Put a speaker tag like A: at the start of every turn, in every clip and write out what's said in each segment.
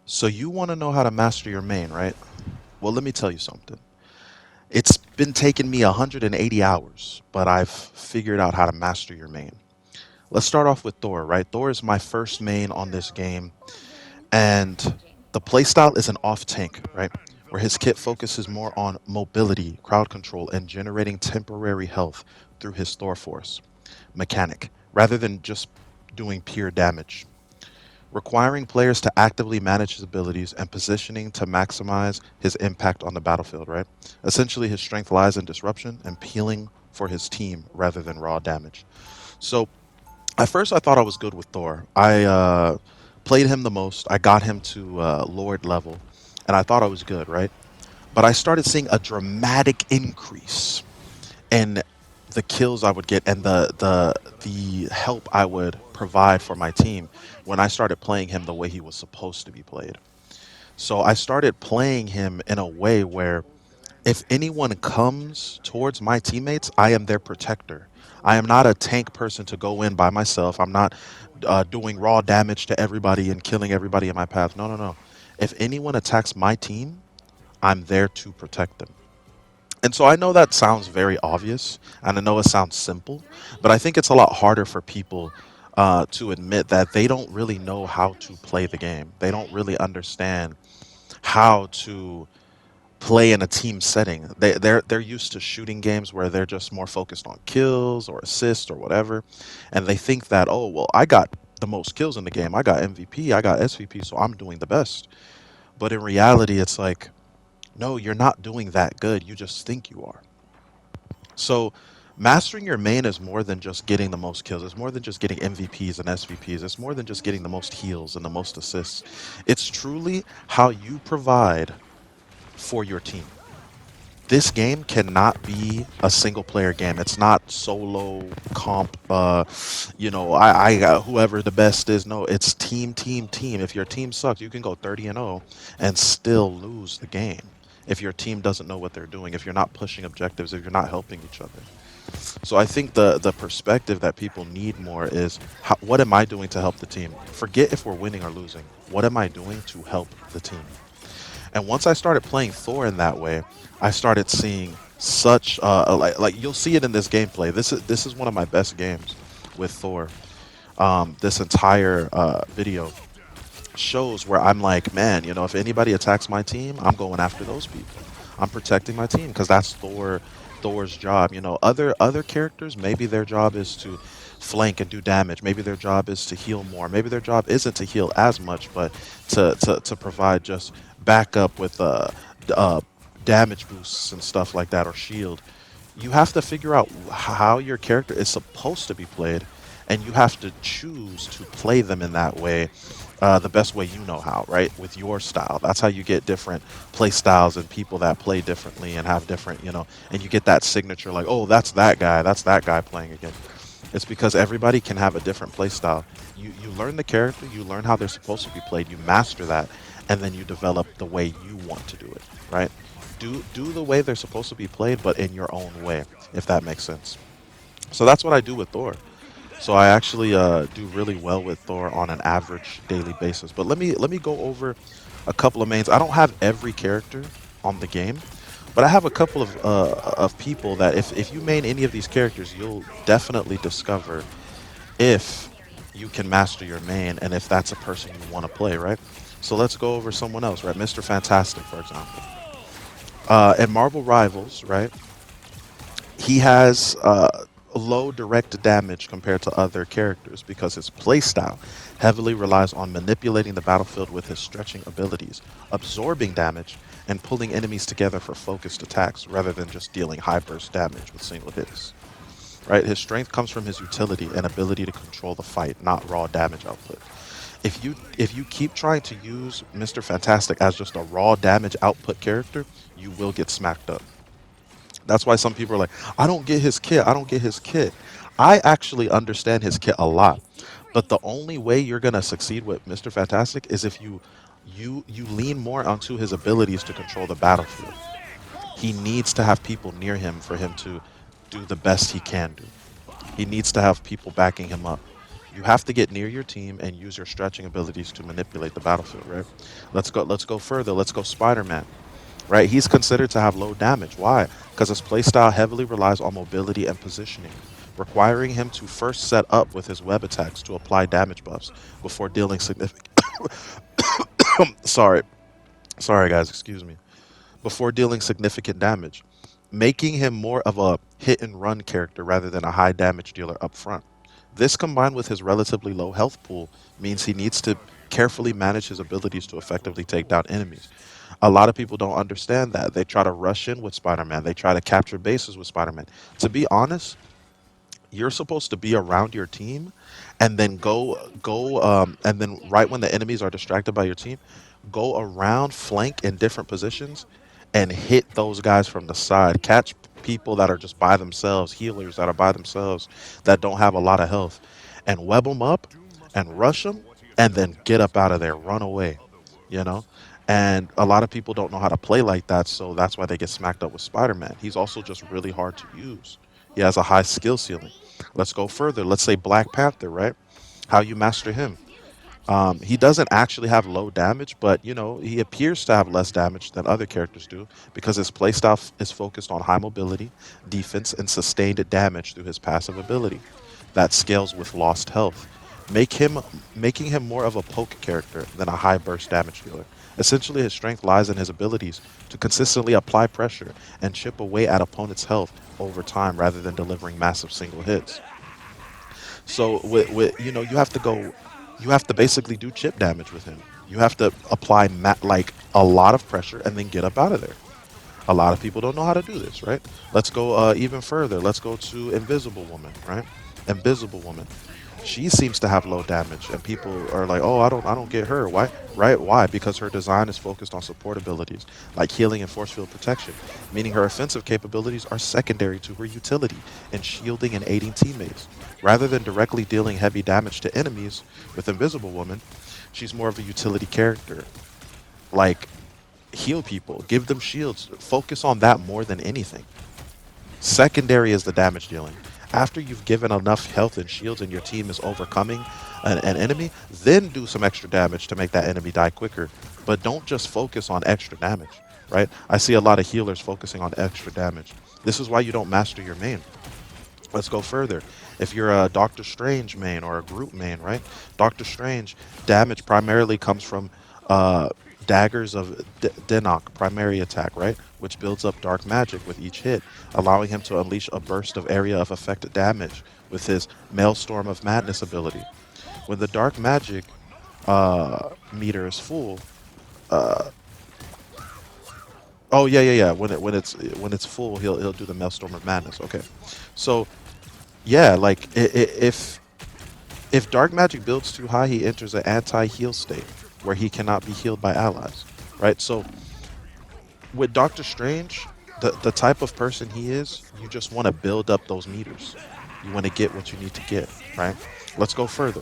A: So you want to know how to master your main, right? Well, let me tell you something. It's been taking me 180 hours, but I've figured out how to master your main. Let's start off with Thor, right? Thor is my first main on this game, and the playstyle is an off tank, right? Where his kit focuses more on mobility, crowd control, and generating temporary health through his Thor Force mechanic, rather than just doing pure damage, requiring players to actively manage his abilities and positioning to maximize his impact on the battlefield, right? Essentially, his strength lies in disruption and peeling for his team rather than raw damage. So, at first, I thought I was good with Thor. I played him the most, I got him to Lord level, and I thought I was good, right? But I started seeing a dramatic increase in the kills I would get and the help I would provide for my team when I started playing him the way he was supposed to be played. So I started playing him in a way where if anyone comes towards my teammates, I am their protector. I am not a tank person to go in by myself. I'm not doing raw damage to everybody and killing everybody in my path. No, no, no. If anyone attacks my team, I'm there to protect them. And so I know that sounds very obvious, and I know it sounds simple, but I think it's a lot harder for people to admit that they don't really know how to play the game. They don't really understand how to play in a team setting. They're used to shooting games where they're just more focused on kills or assists or whatever, and they think that, oh well, I got the most kills in the game. I got MVP. I got SVP, so I'm doing the best. But in reality, it's like, no, you're not doing that good. You just think you are. So mastering your main is more than just getting the most kills. It's more than just getting MVPs and SVPs. It's more than just getting the most heals and the most assists. It's truly how you provide for your team. This game cannot be a single player game. It's not solo comp. I got whoever the best is. No, it's team, team, team. If your team sucks, you can go 30-0 and still lose the game. If your team doesn't know what they're doing, if you're not pushing objectives, if you're not helping each other. So I think the perspective that people need more is what am I doing to help the team? Forget if we're winning or losing. What am I doing to help the team? And once I started playing Thor in that way, I started seeing such like you'll see it in this gameplay. This is one of my best games with Thor. This entire video shows where I'm like, man, if anybody attacks my team, I'm going after those people. I'm protecting my team because that's Thor's job. Other characters, maybe their job is to flank and do damage. Maybe their job is to heal more. Maybe their job isn't to heal as much, but to provide just backup with uh damage boosts and stuff like that, or shield. You have to figure out how your character is supposed to be played, and you have to choose to play them in that way, the best way you know how, right? With your style. That's how you get different play styles and people that play differently and have different, and you get that signature like, oh, that's that guy playing again. It's because everybody can have a different play style. You learn the character, you learn how they're supposed to be played, you master that, and then you develop the way you want to do it, right? Do the way they're supposed to be played, but in your own way, if that makes sense. So that's what I do with Thor. So I actually do really well with Thor on an average daily basis. But let me go over a couple of mains. I don't have every character on the game, but I have a couple of people that if you main any of these characters, you'll definitely discover if you can master your main and if that's a person you want to play, right? So let's go over someone else, right? Mr. Fantastic, for example. In Marvel Rivals, right? He has low direct damage compared to other characters because his playstyle heavily relies on manipulating the battlefield with his stretching abilities, absorbing damage, and pulling enemies together for focused attacks rather than just dealing high burst damage with single hits. Right? His strength comes from his utility and ability to control the fight, not raw damage output. If you keep trying to use Mr. Fantastic as just a raw damage output character, you will get smacked up. That's why some people are like, I don't get his kit. I don't get his kit. I actually understand his kit a lot. But the only way you're gonna succeed with Mr. Fantastic is if you lean more onto his abilities to control the battlefield. He needs to have people near him for him to do the best he can do. He needs to have people backing him up You have to get near your team and use your stretching abilities to manipulate the battlefield, right? Let's go further. Let's go Spider-Man, right? He's considered to have low damage. Why? Because his playstyle heavily relies on mobility and positioning, requiring him to first set up with his web attacks to apply damage buffs before dealing significant sorry, sorry guys, excuse me. Before dealing significant damage, making him more of a hit and run character rather than a high damage dealer up front. This combined with his relatively low health pool means he needs to carefully manage his abilities to effectively take down enemies. A lot of people don't understand that. They try to rush in with Spider-Man. They try to capture bases with Spider-Man. To be honest, you're supposed to be around your team and then and then right when the enemies are distracted by your team, go around, flank in different positions and hit those guys from the side. Catch people that are just by themselves, healers that are by themselves, that don't have a lot of health, and web them up and rush them and then get up out of there, run away, you know. And a lot of people don't know how to play like that, so that's why they get smacked up with Spider-Man. He's also just really hard to use. He has a high skill ceiling. Let's go further. Let's say Black Panther, right? How you master him. He doesn't actually have low damage, but he appears to have less damage than other characters do because his playstyle is focused on high mobility, defense, and sustained damage through his passive ability that scales with lost health, make him making him more of a poke character than a high burst damage dealer. Essentially, his strength lies in his abilities to consistently apply pressure and chip away at opponents' health over time rather than delivering massive single hits. So you have to basically do chip damage with him. You have to apply like a lot of pressure and then get up out of there. A lot of people don't know how to do this, right? Let's go even further. Let's go to Invisible Woman, right? Invisible Woman. She seems to have low damage, and people are like, "Oh, I don't get her. Why? Right? Why? Because her design is focused on support abilities like healing and force field protection, meaning her offensive capabilities are secondary to her utility in shielding and aiding teammates. Rather than directly dealing heavy damage to enemies with Invisible Woman, she's more of a utility character. Like heal people, give them shields, focus on that more than anything. Secondary is the damage dealing. After you've given enough health and shields and your team is overcoming an enemy, then do some extra damage to make that enemy die quicker. But don't just focus on extra damage, right? I see a lot of healers focusing on extra damage. This is why you don't master your main. Let's go further. If you're a Doctor Strange main or a group main, right? Doctor Strange damage primarily comes from uh, daggers of Denok, primary attack, right? Which builds up dark magic with each hit, allowing him to unleash a burst of area of affected damage with his Maelstrom of Madness ability. When the dark magic meter is full, uh, oh yeah. When it's full, he'll do the Maelstrom of Madness. Okay, so yeah, like if dark magic builds too high, he enters an anti-heal state where he cannot be healed by allies, right? So with Doctor Strange, the type of person he is, you just want to build up those meters. You want to get what you need to get, right? Let's go further.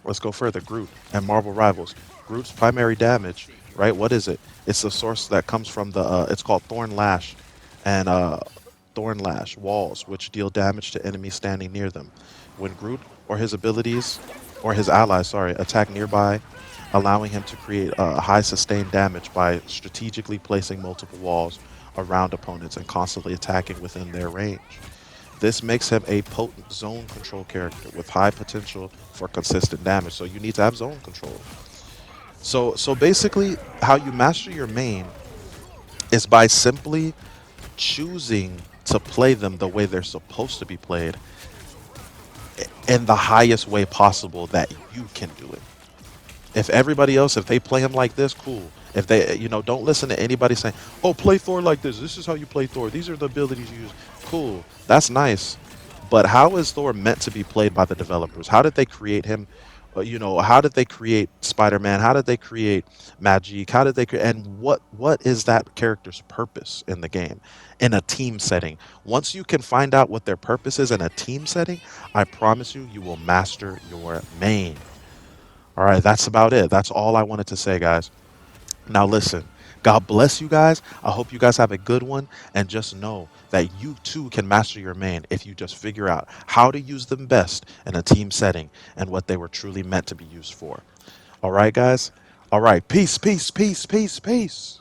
A: Let's go further. Groot and Marvel Rivals. Groot's primary damage, right? What is it? It's the source that comes from the. It's called Thorn Lash, and Thorn Lash walls, which deal damage to enemies standing near them. When Groot or his abilities, or his allies, sorry, attack nearby, allowing him to create high sustained damage by strategically placing multiple walls around opponents and constantly attacking within their range. This makes him a potent zone control character with high potential for consistent damage. So you need to have zone control. So basically, how you master your main is by simply choosing to play them the way they're supposed to be played in the highest way possible that you can do it. If everybody else, if they play him like this, cool. If they, don't listen to anybody saying, "Oh, play Thor like this. This is how you play Thor. These are the abilities you use." Cool, that's nice. But how is Thor meant to be played by the developers? How did they create him? How did they create Spider-Man? How did they create Magic? How did they create? And what is that character's purpose in the game, in a team setting? Once you can find out what their purpose is in a team setting, I promise you, you will master your main. All right, that's about it. That's all I wanted to say, guys. Now listen, God bless you guys. I hope you guys have a good one. And just know that you too can master your main if you just figure out how to use them best in a team setting and what they were truly meant to be used for. All right, guys? All right. Peace, peace, peace, peace, peace.